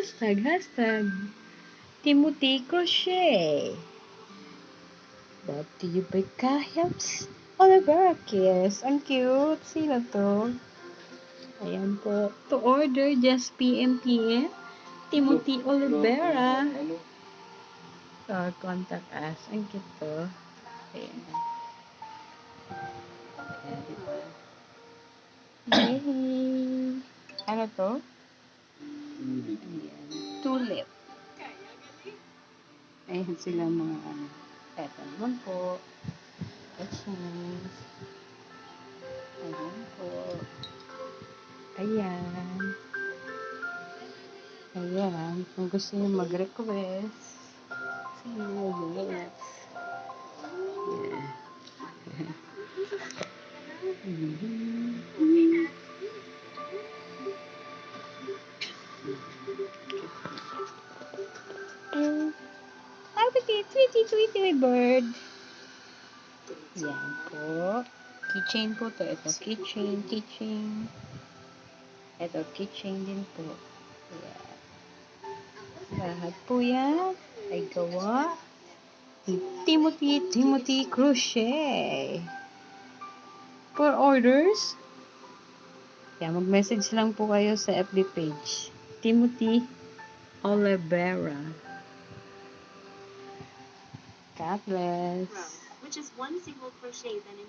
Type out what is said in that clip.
Hashtag Timothy Crochet. Brought to you by Kahyams Olivera Kiss. Ang cute. Sino to? Ayan po. To order, just PM. Timothy Olivera. Or contact us. Ang cute to. Ayan. Ayan, diba? Yay! Ano to? Ayan. Tulip. Ayan sila mga ano. Eto naman po. Questions. Ayan po. Ayan. Ayan. Kung gusto niyo mag-request. Yes. Yeah. Tweety bird. Yan po. Keychain po to. Ito, keychain. Ito, keychain din po. Yan. Lahat po yan ay gawa ni Timothy Crochet. For orders, kaya mag-message lang po kayo sa FB page. Timothy Olivera. God bless. Which is one single crochet then